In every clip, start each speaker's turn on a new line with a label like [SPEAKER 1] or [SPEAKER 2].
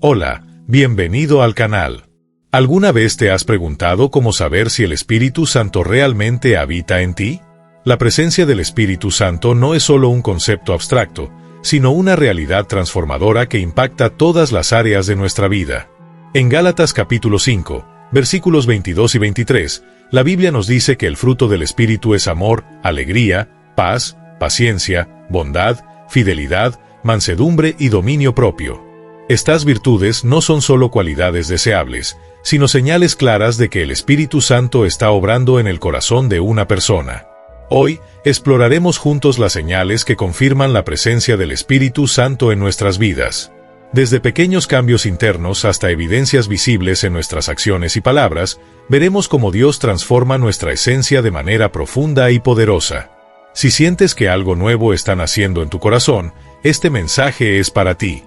[SPEAKER 1] Hola, bienvenido al canal. ¿Alguna vez te has preguntado cómo saber si el Espíritu Santo realmente habita en ti? La presencia del Espíritu Santo no es solo un concepto abstracto, sino una realidad transformadora que impacta todas las áreas de nuestra vida. En Gálatas capítulo 5, versículos 22 y 23, la Biblia nos dice que el fruto del Espíritu es amor, alegría, paz, paciencia, bondad, fidelidad, mansedumbre y dominio propio. Estas virtudes no son solo cualidades deseables, sino señales claras de que el Espíritu Santo está obrando en el corazón de una persona. Hoy, exploraremos juntos las señales que confirman la presencia del Espíritu Santo en nuestras vidas. Desde pequeños cambios internos hasta evidencias visibles en nuestras acciones y palabras, veremos cómo Dios transforma nuestra esencia de manera profunda y poderosa. Si sientes que algo nuevo está naciendo en tu corazón, este mensaje es para ti.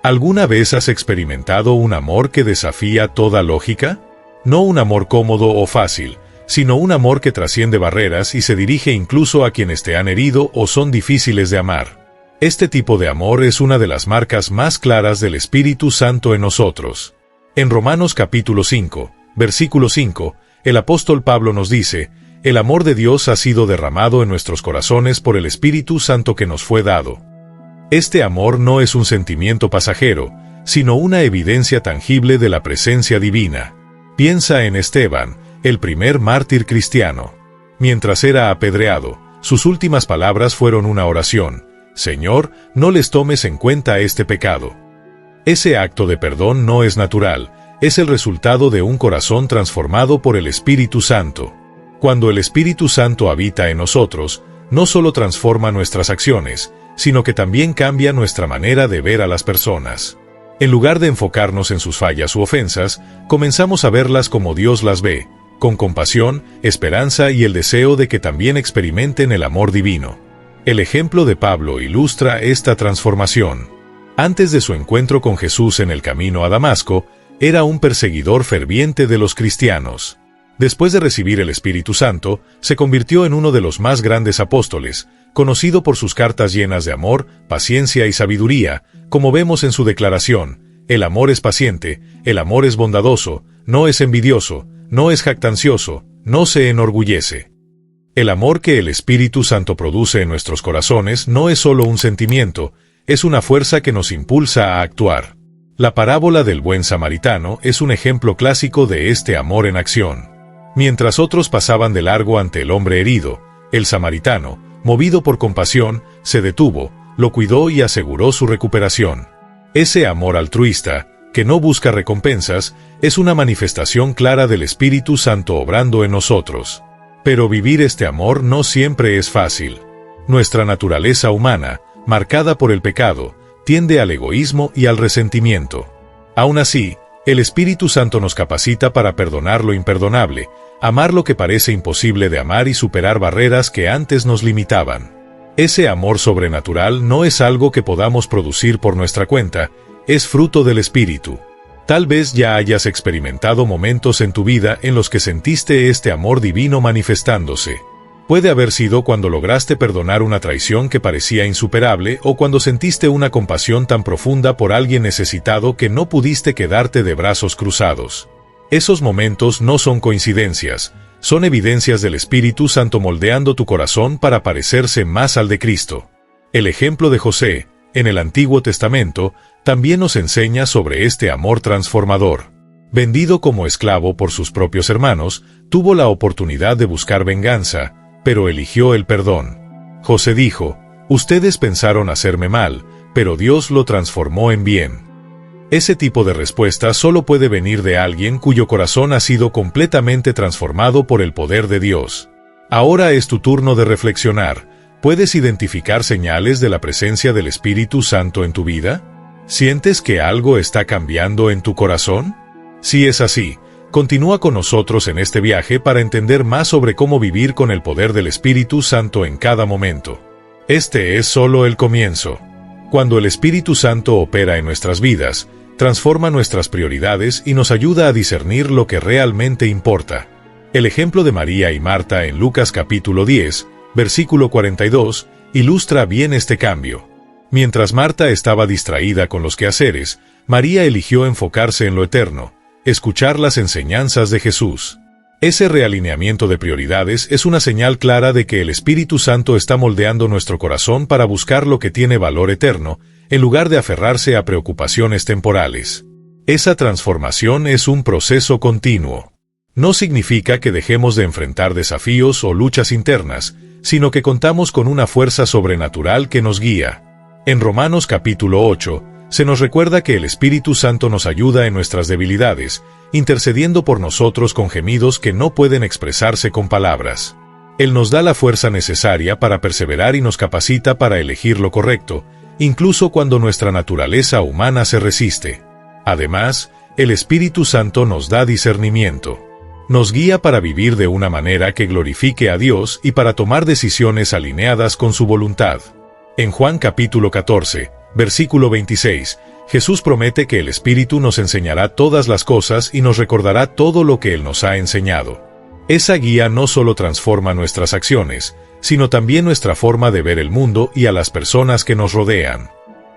[SPEAKER 1] ¿Alguna vez has experimentado un amor que desafía toda lógica? No un amor cómodo o fácil, sino un amor que trasciende barreras y se dirige incluso a quienes te han herido o son difíciles de amar. Este tipo de amor es una de las marcas más claras del Espíritu Santo en nosotros. En Romanos capítulo 5, versículo 5, el apóstol Pablo nos dice: «El amor de Dios ha sido derramado en nuestros corazones por el Espíritu Santo que nos fue dado». Este amor no es un sentimiento pasajero, sino una evidencia tangible de la presencia divina. Piensa en Esteban, el primer mártir cristiano. Mientras era apedreado, sus últimas palabras fueron una oración: «Señor, no les tomes en cuenta este pecado». Ese acto de perdón no es natural, es el resultado de un corazón transformado por el Espíritu Santo. Cuando el Espíritu Santo habita en nosotros, no solo transforma nuestras acciones, sino que también cambia nuestra manera de ver a las personas. En lugar de enfocarnos en sus fallas u ofensas, comenzamos a verlas como Dios las ve, con compasión, esperanza y el deseo de que también experimenten el amor divino. El ejemplo de Pablo ilustra esta transformación. Antes de su encuentro con Jesús en el camino a Damasco, era un perseguidor ferviente de los cristianos. Después de recibir el Espíritu Santo, se convirtió en uno de los más grandes apóstoles, conocido por sus cartas llenas de amor, paciencia y sabiduría, como vemos en su declaración: «El amor es paciente, el amor es bondadoso, no es envidioso, no es jactancioso, no se enorgullece». El amor que el Espíritu Santo produce en nuestros corazones no es solo un sentimiento, es una fuerza que nos impulsa a actuar. La parábola del buen samaritano es un ejemplo clásico de este amor en acción. Mientras otros pasaban de largo ante el hombre herido, el samaritano, movido por compasión, se detuvo, lo cuidó y aseguró su recuperación. Ese amor altruista, que no busca recompensas, es una manifestación clara del Espíritu Santo obrando en nosotros. Pero vivir este amor no siempre es fácil. Nuestra naturaleza humana, marcada por el pecado, tiende al egoísmo y al resentimiento. Aún así, el Espíritu Santo nos capacita para perdonar lo imperdonable, amar lo que parece imposible de amar y superar barreras que antes nos limitaban. Ese amor sobrenatural no es algo que podamos producir por nuestra cuenta, es fruto del Espíritu. Tal vez ya hayas experimentado momentos en tu vida en los que sentiste este amor divino manifestándose. Puede haber sido cuando lograste perdonar una traición que parecía insuperable o cuando sentiste una compasión tan profunda por alguien necesitado que no pudiste quedarte de brazos cruzados. Esos momentos no son coincidencias, son evidencias del Espíritu Santo moldeando tu corazón para parecerse más al de Cristo. El ejemplo de José, en el Antiguo Testamento, también nos enseña sobre este amor transformador. Vendido como esclavo por sus propios hermanos, tuvo la oportunidad de buscar venganza, pero eligió el perdón. José dijo: «Ustedes pensaron hacerme mal, pero Dios lo transformó en bien». Ese tipo de respuesta solo puede venir de alguien cuyo corazón ha sido completamente transformado por el poder de Dios. Ahora es tu turno de reflexionar. ¿Puedes identificar señales de la presencia del Espíritu Santo en tu vida? ¿Sientes que algo está cambiando en tu corazón? Si es así, continúa con nosotros en este viaje para entender más sobre cómo vivir con el poder del Espíritu Santo en cada momento. Este es solo el comienzo. Cuando el Espíritu Santo opera en nuestras vidas, transforma nuestras prioridades y nos ayuda a discernir lo que realmente importa. El ejemplo de María y Marta en Lucas capítulo 10, versículo 42, ilustra bien este cambio. Mientras Marta estaba distraída con los quehaceres, María eligió enfocarse en lo eterno, escuchar las enseñanzas de Jesús. Ese realineamiento de prioridades es una señal clara de que el Espíritu Santo está moldeando nuestro corazón para buscar lo que tiene valor eterno, en lugar de aferrarse a preocupaciones temporales. Esa transformación es un proceso continuo. No significa que dejemos de enfrentar desafíos o luchas internas, sino que contamos con una fuerza sobrenatural que nos guía. En Romanos capítulo 8, se nos recuerda que el Espíritu Santo nos ayuda en nuestras debilidades, intercediendo por nosotros con gemidos que no pueden expresarse con palabras. Él nos da la fuerza necesaria para perseverar y nos capacita para elegir lo correcto, incluso cuando nuestra naturaleza humana se resiste. Además, el Espíritu Santo nos da discernimiento. Nos guía para vivir de una manera que glorifique a Dios y para tomar decisiones alineadas con su voluntad. En Juan capítulo 14, versículo 26, Jesús promete que el Espíritu nos enseñará todas las cosas y nos recordará todo lo que Él nos ha enseñado. Esa guía no solo transforma nuestras acciones, sino también nuestra forma de ver el mundo y a las personas que nos rodean.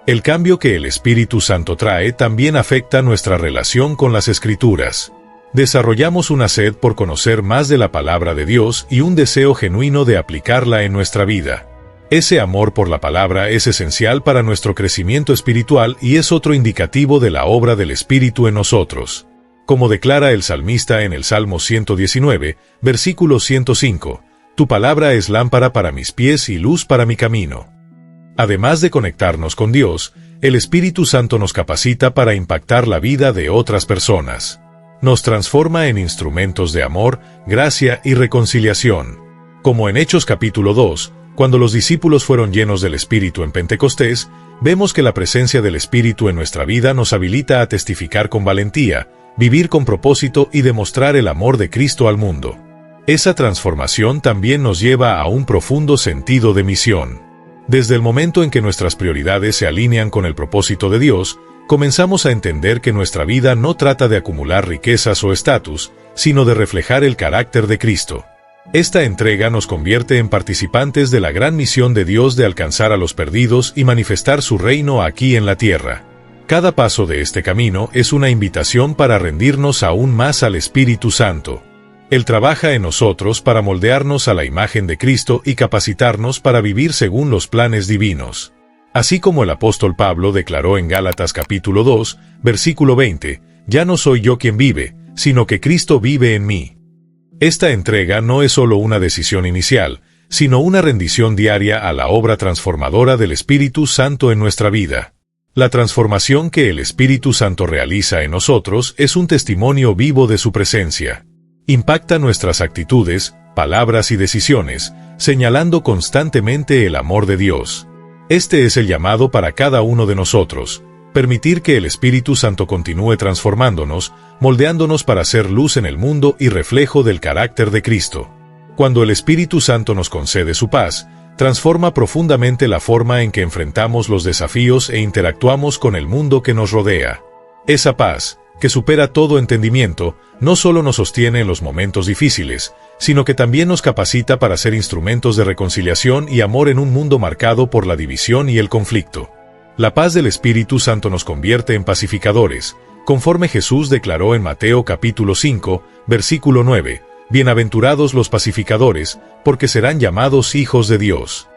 [SPEAKER 1] El cambio que el Espíritu Santo trae también afecta nuestra relación con las Escrituras. Desarrollamos una sed por conocer más de la palabra de Dios y un deseo genuino de aplicarla en nuestra vida. Ese amor por la palabra es esencial para nuestro crecimiento espiritual y es otro indicativo de la obra del Espíritu en nosotros. Como declara el salmista en el Salmo 119, versículo 105, «Tu palabra es lámpara para mis pies y luz para mi camino». Además de conectarnos con Dios, el Espíritu Santo nos capacita para impactar la vida de otras personas. Nos transforma en instrumentos de amor, gracia y reconciliación. Como en Hechos capítulo 2, cuando los discípulos fueron llenos del Espíritu en Pentecostés, vemos que la presencia del Espíritu en nuestra vida nos habilita a testificar con valentía, vivir con propósito y demostrar el amor de Cristo al mundo. Esa transformación también nos lleva a un profundo sentido de misión. Desde el momento en que nuestras prioridades se alinean con el propósito de Dios, comenzamos a entender que nuestra vida no trata de acumular riquezas o estatus, sino de reflejar el carácter de Cristo. Esta entrega nos convierte en participantes de la gran misión de Dios de alcanzar a los perdidos y manifestar su reino aquí en la tierra. Cada paso de este camino es una invitación para rendirnos aún más al Espíritu Santo. Él trabaja en nosotros para moldearnos a la imagen de Cristo y capacitarnos para vivir según los planes divinos. Así como el apóstol Pablo declaró en Gálatas capítulo 2, versículo 20, «Ya no soy yo quien vive, sino que Cristo vive en mí». Esta entrega no es solo una decisión inicial, sino una rendición diaria a la obra transformadora del Espíritu Santo en nuestra vida. La transformación que el Espíritu Santo realiza en nosotros es un testimonio vivo de su presencia. Impacta nuestras actitudes, palabras y decisiones, señalando constantemente el amor de Dios. Este es el llamado para cada uno de nosotros, permitir que el Espíritu Santo continúe transformándonos, moldeándonos para ser luz en el mundo y reflejo del carácter de Cristo. Cuando el Espíritu Santo nos concede su paz, transforma profundamente la forma en que enfrentamos los desafíos e interactuamos con el mundo que nos rodea. Esa paz, que supera todo entendimiento, no solo nos sostiene en los momentos difíciles, sino que también nos capacita para ser instrumentos de reconciliación y amor en un mundo marcado por la división y el conflicto. La paz del Espíritu Santo nos convierte en pacificadores, conforme Jesús declaró en Mateo capítulo 5, versículo 9, «Bienaventurados los pacificadores, porque serán llamados hijos de Dios».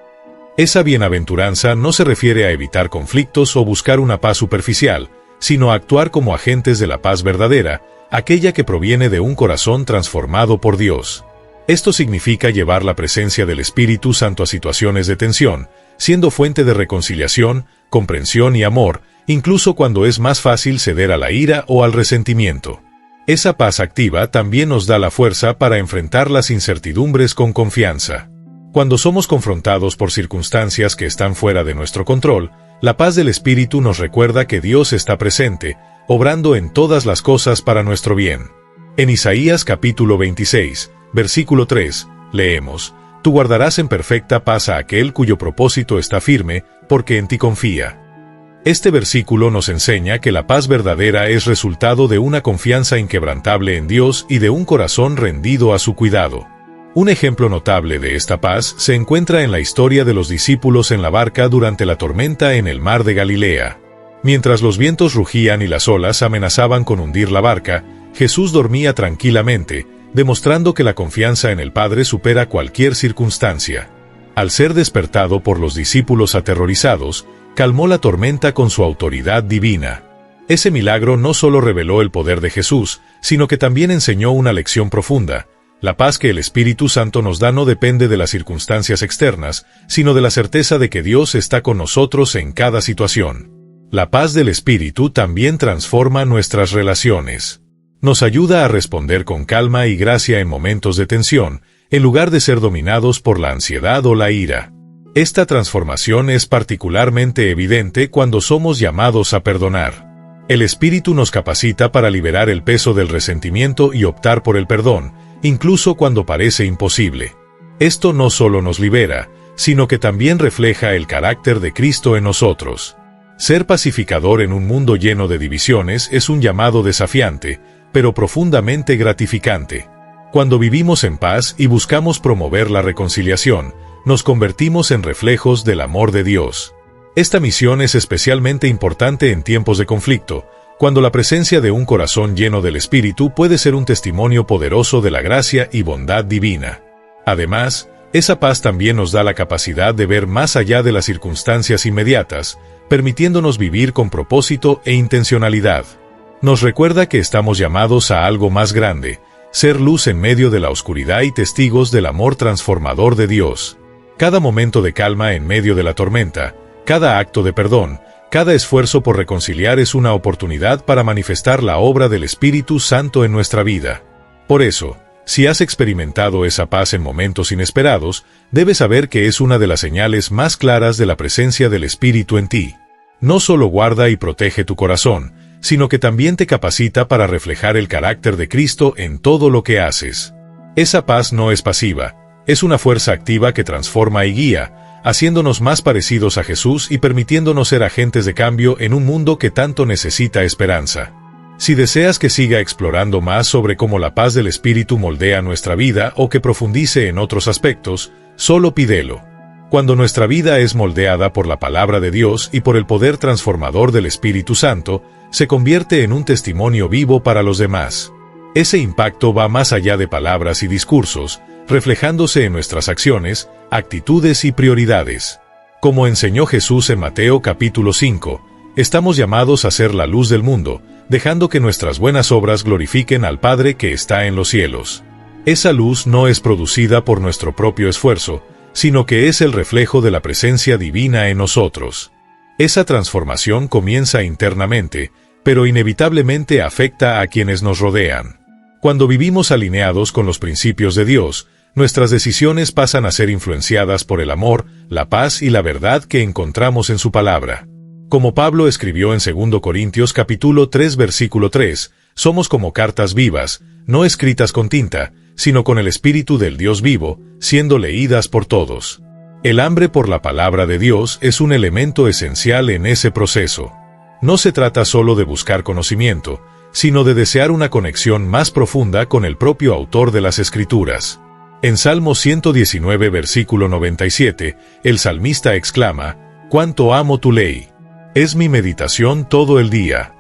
[SPEAKER 1] Esa bienaventuranza no se refiere a evitar conflictos o buscar una paz superficial, sino a actuar como agentes de la paz verdadera, aquella que proviene de un corazón transformado por Dios. Esto significa llevar la presencia del Espíritu Santo a situaciones de tensión, siendo fuente de reconciliación, comprensión y amor, incluso cuando es más fácil ceder a la ira o al resentimiento. Esa paz activa también nos da la fuerza para enfrentar las incertidumbres con confianza. Cuando somos confrontados por circunstancias que están fuera de nuestro control, la paz del Espíritu nos recuerda que Dios está presente, obrando en todas las cosas para nuestro bien. En Isaías capítulo 26, versículo 3, leemos, «Tú guardarás en perfecta paz a aquel cuyo propósito está firme, porque en ti confía». Este versículo nos enseña que la paz verdadera es resultado de una confianza inquebrantable en Dios y de un corazón rendido a su cuidado. Un ejemplo notable de esta paz se encuentra en la historia de los discípulos en la barca durante la tormenta en el mar de Galilea. Mientras los vientos rugían y las olas amenazaban con hundir la barca, Jesús dormía tranquilamente, demostrando que la confianza en el Padre supera cualquier circunstancia. Al ser despertado por los discípulos aterrorizados, calmó la tormenta con su autoridad divina. Ese milagro no solo reveló el poder de Jesús, sino que también enseñó una lección profunda. La paz que el Espíritu Santo nos da no depende de las circunstancias externas, sino de la certeza de que Dios está con nosotros en cada situación. La paz del Espíritu también transforma nuestras relaciones. Nos ayuda a responder con calma y gracia en momentos de tensión, en lugar de ser dominados por la ansiedad o la ira. Esta transformación es particularmente evidente cuando somos llamados a perdonar. El Espíritu nos capacita para liberar el peso del resentimiento y optar por el perdón, incluso cuando parece imposible. Esto no solo nos libera, sino que también refleja el carácter de Cristo en nosotros. Ser pacificador en un mundo lleno de divisiones es un llamado desafiante, pero profundamente gratificante. Cuando vivimos en paz y buscamos promover la reconciliación, nos convertimos en reflejos del amor de Dios. Esta misión es especialmente importante en tiempos de conflicto, cuando la presencia de un corazón lleno del Espíritu puede ser un testimonio poderoso de la gracia y bondad divina. Además, esa paz también nos da la capacidad de ver más allá de las circunstancias inmediatas, permitiéndonos vivir con propósito e intencionalidad. Nos recuerda que estamos llamados a algo más grande, ser luz en medio de la oscuridad y testigos del amor transformador de Dios. Cada momento de calma en medio de la tormenta, cada acto de perdón, cada esfuerzo por reconciliar es una oportunidad para manifestar la obra del Espíritu Santo en nuestra vida. Por eso, si has experimentado esa paz en momentos inesperados, debes saber que es una de las señales más claras de la presencia del Espíritu en ti. No solo guarda y protege tu corazón, sino que también te capacita para reflejar el carácter de Cristo en todo lo que haces. Esa paz no es pasiva, es una fuerza activa que transforma y guía, haciéndonos más parecidos a Jesús y permitiéndonos ser agentes de cambio en un mundo que tanto necesita esperanza. Si deseas que siga explorando más sobre cómo la paz del Espíritu moldea nuestra vida o que profundice en otros aspectos, solo pídelo. Cuando nuestra vida es moldeada por la palabra de Dios y por el poder transformador del Espíritu Santo, se convierte en un testimonio vivo para los demás. Ese impacto va más allá de palabras y discursos, reflejándose en nuestras acciones, actitudes y prioridades. Como enseñó Jesús en Mateo capítulo 5, estamos llamados a ser la luz del mundo, dejando que nuestras buenas obras glorifiquen al Padre que está en los cielos. Esa luz no es producida por nuestro propio esfuerzo, sino que es el reflejo de la presencia divina en nosotros. Esa transformación comienza internamente, pero inevitablemente afecta a quienes nos rodean. Cuando vivimos alineados con los principios de Dios, nuestras decisiones pasan a ser influenciadas por el amor, la paz y la verdad que encontramos en su palabra. Como Pablo escribió en 2 Corintios capítulo 3 versículo 3, somos como cartas vivas, no escritas con tinta, sino con el Espíritu del Dios vivo, siendo leídas por todos. El hambre por la palabra de Dios es un elemento esencial en ese proceso. No se trata solo de buscar conocimiento, sino de desear una conexión más profunda con el propio autor de las Escrituras. En Salmo 119 versículo 97, el salmista exclama, «¡Cuánto amo tu ley! Es mi meditación todo el día».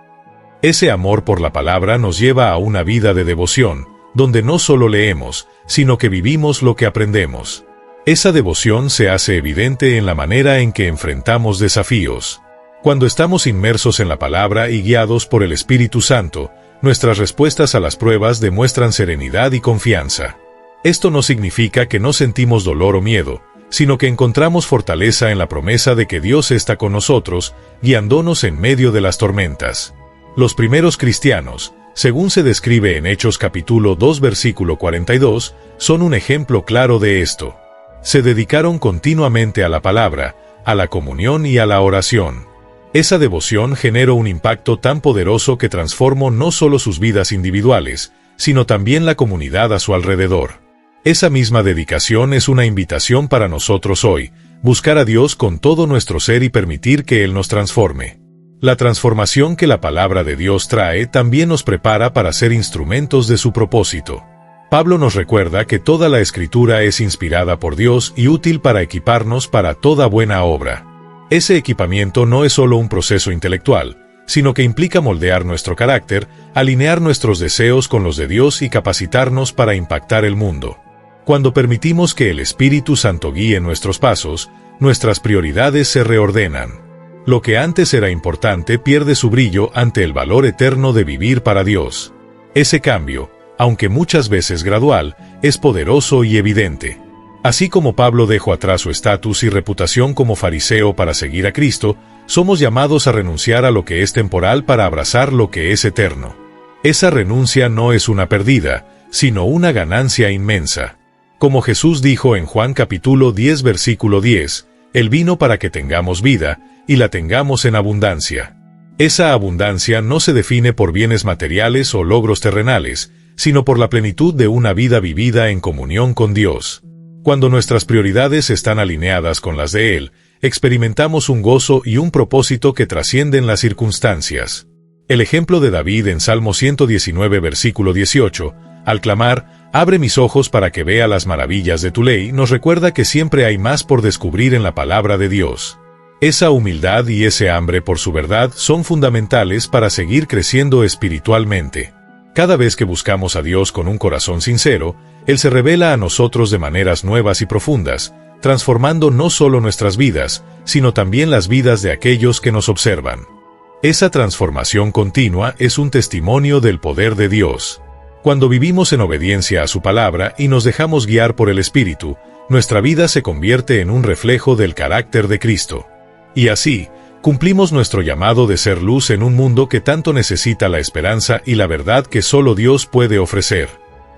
[SPEAKER 1] Ese amor por la palabra nos lleva a una vida de devoción, donde no solo leemos, sino que vivimos lo que aprendemos. Esa devoción se hace evidente en la manera en que enfrentamos desafíos. Cuando estamos inmersos en la palabra y guiados por el Espíritu Santo, nuestras respuestas a las pruebas demuestran serenidad y confianza. Esto no significa que no sentimos dolor o miedo, sino que encontramos fortaleza en la promesa de que Dios está con nosotros, guiándonos en medio de las tormentas. Los primeros cristianos, según se describe en Hechos capítulo 2 versículo 42, son un ejemplo claro de esto. Se dedicaron continuamente a la palabra, a la comunión y a la oración. Esa devoción generó un impacto tan poderoso que transformó no solo sus vidas individuales, sino también la comunidad a su alrededor. Esa misma dedicación es una invitación para nosotros hoy, buscar a Dios con todo nuestro ser y permitir que Él nos transforme. La transformación que la palabra de Dios trae también nos prepara para ser instrumentos de su propósito. Pablo nos recuerda que toda la Escritura es inspirada por Dios y útil para equiparnos para toda buena obra. Ese equipamiento no es solo un proceso intelectual, sino que implica moldear nuestro carácter, alinear nuestros deseos con los de Dios y capacitarnos para impactar el mundo. Cuando permitimos que el Espíritu Santo guíe nuestros pasos, nuestras prioridades se reordenan. Lo que antes era importante pierde su brillo ante el valor eterno de vivir para Dios. Ese cambio, aunque muchas veces gradual, es poderoso y evidente. Así como Pablo dejó atrás su estatus y reputación como fariseo para seguir a Cristo, somos llamados a renunciar a lo que es temporal para abrazar lo que es eterno. Esa renuncia no es una pérdida, sino una ganancia inmensa. Como Jesús dijo en Juan capítulo 10 versículo 10, Él vino para que tengamos vida, y la tengamos en abundancia. Esa abundancia no se define por bienes materiales o logros terrenales, sino por la plenitud de una vida vivida en comunión con Dios. Cuando nuestras prioridades están alineadas con las de Él, experimentamos un gozo y un propósito que trascienden las circunstancias. El ejemplo de David en Salmo 119 versículo 18, al clamar, «Abre mis ojos para que vea las maravillas de tu ley», nos recuerda que siempre hay más por descubrir en la palabra de Dios. Esa humildad y ese hambre por su verdad son fundamentales para seguir creciendo espiritualmente. Cada vez que buscamos a Dios con un corazón sincero, Él se revela a nosotros de maneras nuevas y profundas, transformando no solo nuestras vidas, sino también las vidas de aquellos que nos observan. Esa transformación continua es un testimonio del poder de Dios. Cuando vivimos en obediencia a su palabra y nos dejamos guiar por el Espíritu, nuestra vida se convierte en un reflejo del carácter de Cristo. Y así, cumplimos nuestro llamado de ser luz en un mundo que tanto necesita la esperanza y la verdad que solo Dios puede ofrecer.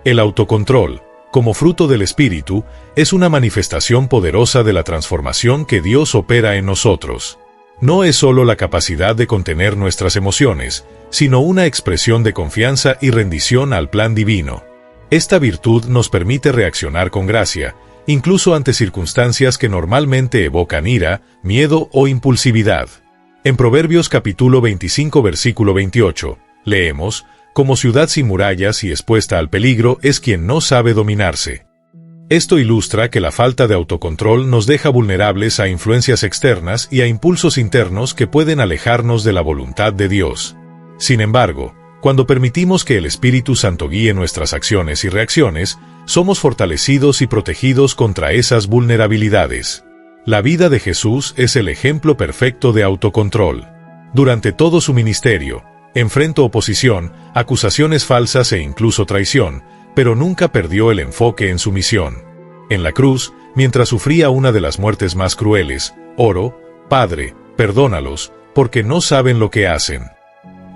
[SPEAKER 1] El autocontrol, como fruto del Espíritu, es una manifestación poderosa de la transformación que Dios opera en nosotros. No es solo la capacidad de contener nuestras emociones, sino una expresión de confianza y rendición al plan divino. Esta virtud nos permite reaccionar con gracia, incluso ante circunstancias que normalmente evocan ira, miedo o impulsividad. En Proverbios capítulo 25 versículo 28, leemos, «Como ciudad sin murallas y expuesta al peligro es quien no sabe dominarse». Esto ilustra que la falta de autocontrol nos deja vulnerables a influencias externas y a impulsos internos que pueden alejarnos de la voluntad de Dios. Sin embargo, cuando permitimos que el Espíritu Santo guíe nuestras acciones y reacciones, somos fortalecidos y protegidos contra esas vulnerabilidades. La vida de Jesús es el ejemplo perfecto de autocontrol. Durante todo su ministerio, enfrentó oposición, acusaciones falsas e incluso traición, pero nunca perdió el enfoque en su misión. En la cruz, mientras sufría una de las muertes más crueles, oró, «Padre, perdónalos, porque no saben lo que hacen».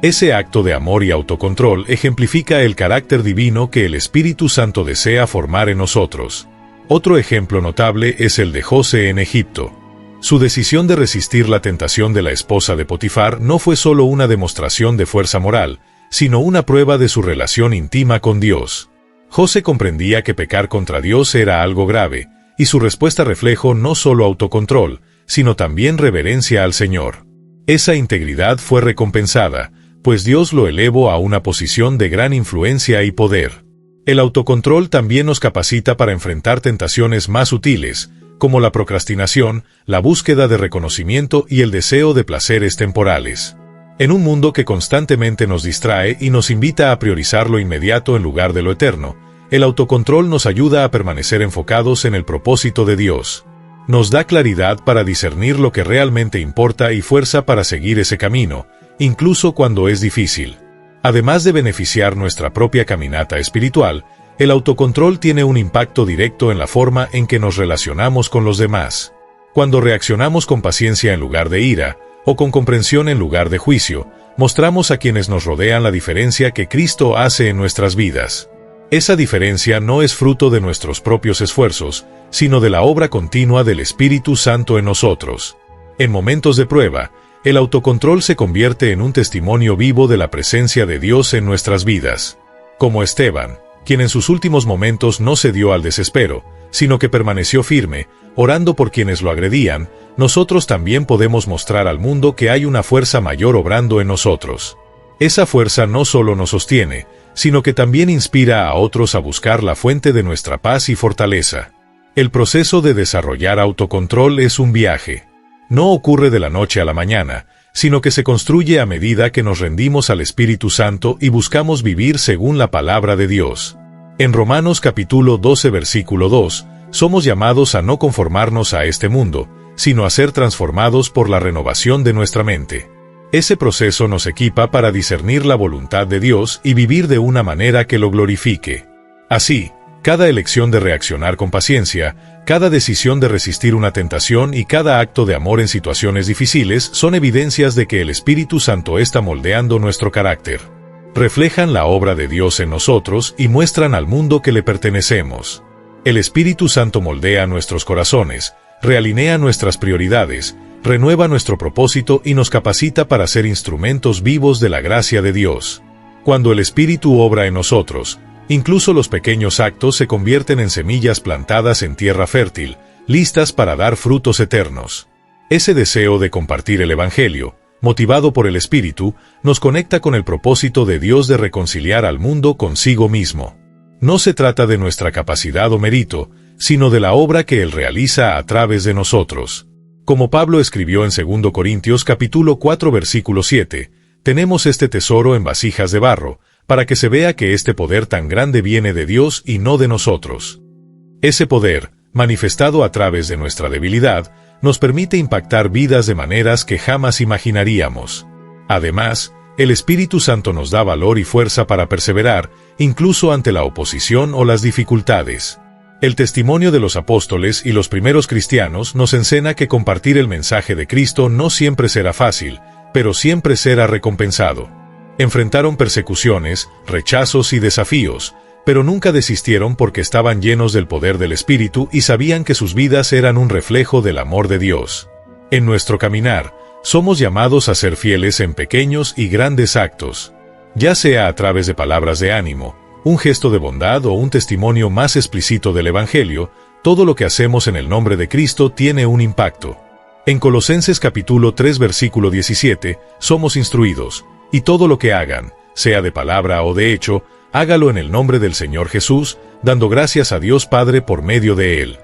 [SPEAKER 1] Ese acto de amor y autocontrol ejemplifica el carácter divino que el Espíritu Santo desea formar en nosotros. Otro ejemplo notable es el de José en Egipto. Su decisión de resistir la tentación de la esposa de Potifar no fue solo una demostración de fuerza moral, sino una prueba de su relación íntima con Dios. José comprendía que pecar contra Dios era algo grave, y su respuesta reflejó no solo autocontrol, sino también reverencia al Señor. Esa integridad fue recompensada, pues Dios lo elevó a una posición de gran influencia y poder. El autocontrol también nos capacita para enfrentar tentaciones más sutiles, como la procrastinación, la búsqueda de reconocimiento y el deseo de placeres temporales. En un mundo que constantemente nos distrae y nos invita a priorizar lo inmediato en lugar de lo eterno, el autocontrol nos ayuda a permanecer enfocados en el propósito de Dios. Nos da claridad para discernir lo que realmente importa y fuerza para seguir ese camino, incluso cuando es difícil. Además de beneficiar nuestra propia caminata espiritual, el autocontrol tiene un impacto directo en la forma en que nos relacionamos con los demás. Cuando reaccionamos con paciencia en lugar de ira, o con comprensión en lugar de juicio, mostramos a quienes nos rodean la diferencia que Cristo hace en nuestras vidas. Esa diferencia no es fruto de nuestros propios esfuerzos, sino de la obra continua del Espíritu Santo en nosotros. En momentos de prueba, el autocontrol se convierte en un testimonio vivo de la presencia de Dios en nuestras vidas. Como Esteban, quien en sus últimos momentos no cedió al desespero, sino que permaneció firme, orando por quienes lo agredían, nosotros también podemos mostrar al mundo que hay una fuerza mayor obrando en nosotros. Esa fuerza no solo nos sostiene, sino que también inspira a otros a buscar la fuente de nuestra paz y fortaleza. El proceso de desarrollar autocontrol es un viaje. No ocurre de la noche a la mañana, sino que se construye a medida que nos rendimos al Espíritu Santo y buscamos vivir según la palabra de Dios. En Romanos capítulo 12 versículo 2, somos llamados a no conformarnos a este mundo, sino a ser transformados por la renovación de nuestra mente. Ese proceso nos equipa para discernir la voluntad de Dios y vivir de una manera que lo glorifique. Así, cada elección de reaccionar con paciencia, cada decisión de resistir una tentación y cada acto de amor en situaciones difíciles son evidencias de que el Espíritu Santo está moldeando nuestro carácter. Reflejan la obra de Dios en nosotros y muestran al mundo que le pertenecemos. El Espíritu Santo moldea nuestros corazones, realinea nuestras prioridades, renueva nuestro propósito y nos capacita para ser instrumentos vivos de la gracia de Dios. Cuando el Espíritu obra en nosotros, incluso los pequeños actos se convierten en semillas plantadas en tierra fértil, listas para dar frutos eternos. Ese deseo de compartir el Evangelio, motivado por el Espíritu, nos conecta con el propósito de Dios de reconciliar al mundo consigo mismo. No se trata de nuestra capacidad o mérito, sino de la obra que Él realiza a través de nosotros. Como Pablo escribió en 2 Corintios capítulo 4 versículo 7, tenemos este tesoro en vasijas de barro, para que se vea que este poder tan grande viene de Dios y no de nosotros. Ese poder, manifestado a través de nuestra debilidad, nos permite impactar vidas de maneras que jamás imaginaríamos. Además, el Espíritu Santo nos da valor y fuerza para perseverar, incluso ante la oposición o las dificultades. El testimonio de los apóstoles y los primeros cristianos nos enseña que compartir el mensaje de Cristo no siempre será fácil, pero siempre será recompensado. Enfrentaron persecuciones, rechazos y desafíos, pero nunca desistieron porque estaban llenos del poder del Espíritu y sabían que sus vidas eran un reflejo del amor de Dios. En nuestro caminar, somos llamados a ser fieles en pequeños y grandes actos, ya sea a través de palabras de ánimo, un gesto de bondad o un testimonio más explícito del Evangelio. Todo lo que hacemos en el nombre de Cristo tiene un impacto. En Colosenses capítulo 3 versículo 17, somos instruidos, y todo lo que hagan, sea de palabra o de hecho, hágalo en el nombre del Señor Jesús, dando gracias a Dios Padre por medio de Él.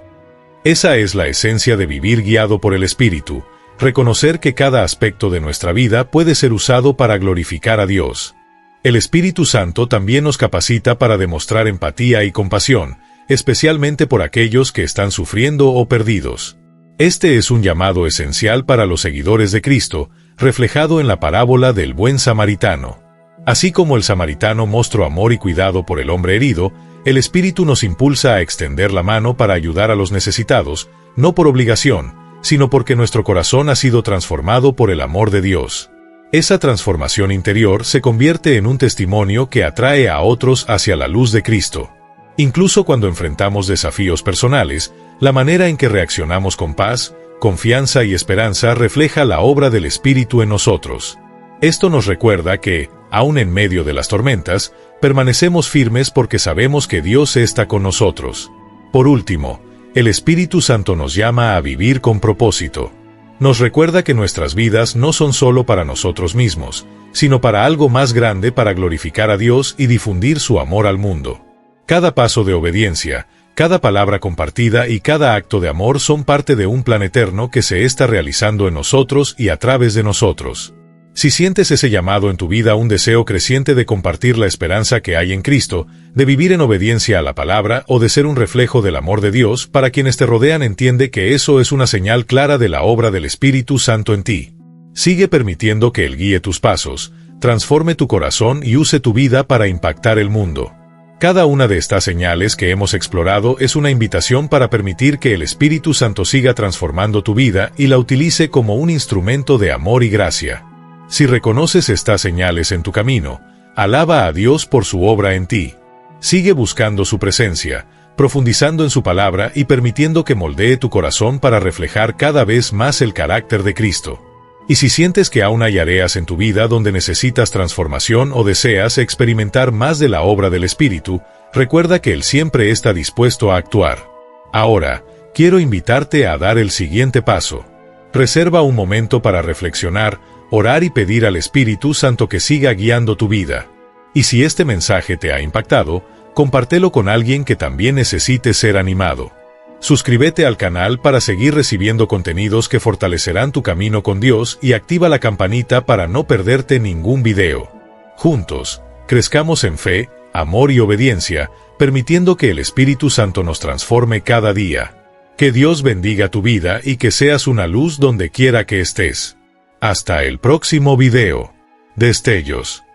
[SPEAKER 1] Esa es la esencia de vivir guiado por el Espíritu, reconocer que cada aspecto de nuestra vida puede ser usado para glorificar a Dios. El Espíritu Santo también nos capacita para demostrar empatía y compasión, especialmente por aquellos que están sufriendo o perdidos. Este es un llamado esencial para los seguidores de Cristo, reflejado en la parábola del buen samaritano. Así como el samaritano mostró amor y cuidado por el hombre herido, el Espíritu nos impulsa a extender la mano para ayudar a los necesitados, no por obligación, sino porque nuestro corazón ha sido transformado por el amor de Dios. Esa transformación interior se convierte en un testimonio que atrae a otros hacia la luz de Cristo. Incluso cuando enfrentamos desafíos personales, la manera en que reaccionamos con paz, confianza y esperanza refleja la obra del Espíritu en nosotros. Esto nos recuerda que, aun en medio de las tormentas, permanecemos firmes porque sabemos que Dios está con nosotros. Por último, el Espíritu Santo nos llama a vivir con propósito. Nos recuerda que nuestras vidas no son solo para nosotros mismos, sino para algo más grande, para glorificar a Dios y difundir su amor al mundo. Cada paso de obediencia, cada palabra compartida y cada acto de amor son parte de un plan eterno que se está realizando en nosotros y a través de nosotros. Si sientes ese llamado en tu vida, un deseo creciente de compartir la esperanza que hay en Cristo, de vivir en obediencia a la palabra o de ser un reflejo del amor de Dios para quienes te rodean, entiende que eso es una señal clara de la obra del Espíritu Santo en ti. Sigue permitiendo que Él guíe tus pasos, transforme tu corazón y use tu vida para impactar el mundo. Cada una de estas señales que hemos explorado es una invitación para permitir que el Espíritu Santo siga transformando tu vida y la utilice como un instrumento de amor y gracia. Si reconoces estas señales en tu camino, alaba a Dios por su obra en ti. Sigue buscando su presencia, profundizando en su palabra y permitiendo que moldee tu corazón para reflejar cada vez más el carácter de Cristo. Y si sientes que aún hay áreas en tu vida donde necesitas transformación o deseas experimentar más de la obra del Espíritu, recuerda que Él siempre está dispuesto a actuar. Ahora, quiero invitarte a dar el siguiente paso. Reserva un momento para reflexionar, orar y pedir al Espíritu Santo que siga guiando tu vida. Y si este mensaje te ha impactado, compártelo con alguien que también necesite ser animado. Suscríbete al canal para seguir recibiendo contenidos que fortalecerán tu camino con Dios y activa la campanita para no perderte ningún video. Juntos, crezcamos en fe, amor y obediencia, permitiendo que el Espíritu Santo nos transforme cada día. Que Dios bendiga tu vida y que seas una luz donde quiera que estés. Hasta el próximo video. Destellos.